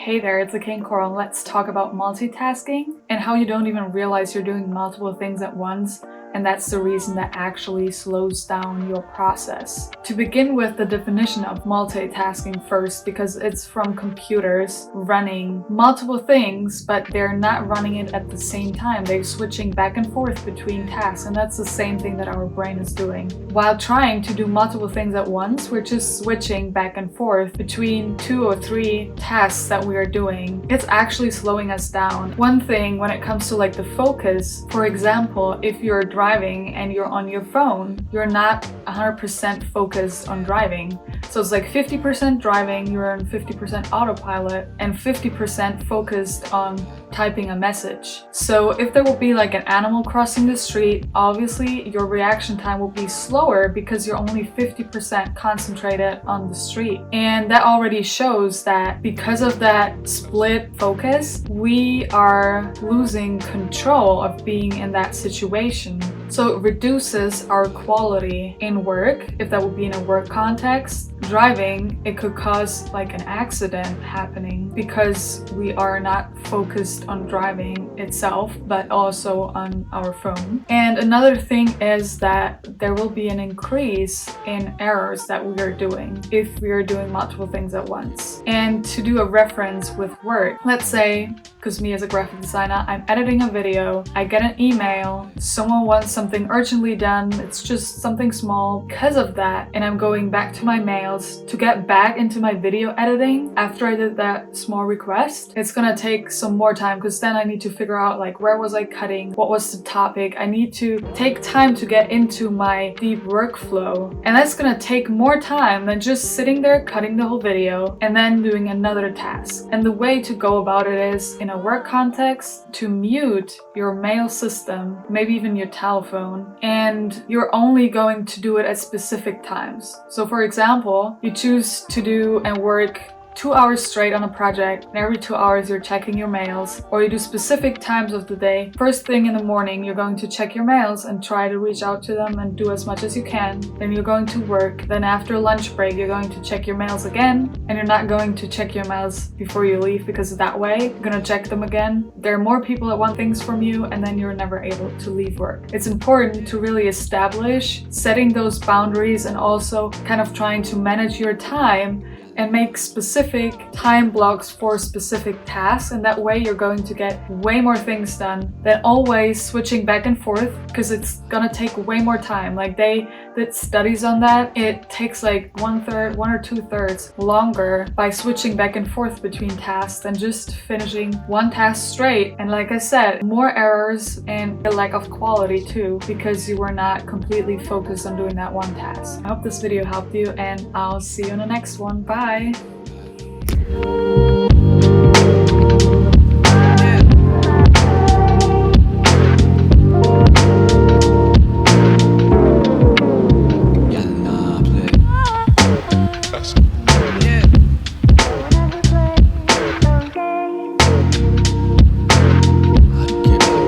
Hey there, it's the King Coral, and let's talk about multitasking and how you don't even realize you're doing multiple things at once, and that's the reason that actually slows down your process. To begin with the definition of multitasking first, because it's from computers running multiple things, but they're not running it at the same time. They're switching back and forth between tasks, and that's the same thing that our brain is doing. While trying to do multiple things at once, we're just switching back and forth between 2 or 3 tasks that we are doing. It's actually slowing us down. One thing when it comes to like the focus, for example, if you're driving and you're on your phone, you're not 100% focused on driving. So it's like 50% driving, you're on 50% autopilot, and 50% focused on typing a message. So if there will be like an animal crossing the street, obviously your reaction time will be slower because you're only 50% concentrated on the street. And that already shows that because of that split focus, we are losing control of being in that situation. So it reduces our quality in work, if that would be in a work context. Driving, it could cause like an accident happening because we are not focused on driving itself, but also on our phone. And another thing is that there will be an increase in errors that we are doing if we are doing multiple things at once. And to do a reference with work, let's say, because me as a graphic designer, I'm editing a video, I get an email, someone wants something urgently done, it's just something small. Because of that, and I'm going back to my mails to get back into my video editing after I did that small request, it's gonna take some more time because then I need to figure out like where was I cutting, what was the topic. I need to take time to get into my deep workflow, and that's gonna take more time than just sitting there cutting the whole video and then doing another task. And the way to go about it is, in a work context, to mute your mail system, maybe even your telephone, and you're only going to do it at specific times. So for example, you choose to do and work 2 hours straight on a project, and every 2 hours you're checking your mails, or you do specific times of the day. First thing in the morning, you're going to check your mails and try to reach out to them and do as much as you can. Then you're going to work. Then after lunch break, you're going to check your mails again, and you're not going to check your mails before you leave because that way you're gonna check them again. There are more people that want things from you, and then you're never able to leave work. It's important to really establish setting those boundaries and also kind of trying to manage your time and make specific time blocks for specific tasks, and that way you're going to get way more things done than always switching back and forth, because it's gonna take way more time. Like they did studies on that. It takes like 1/3, 1 or 2/3 longer by switching back and forth between tasks than just finishing one task straight. And like I said, more errors and a lack of quality too, because you were not completely focused on doing that one task. I hope this video helped you, and I'll see you in the next one. Bye!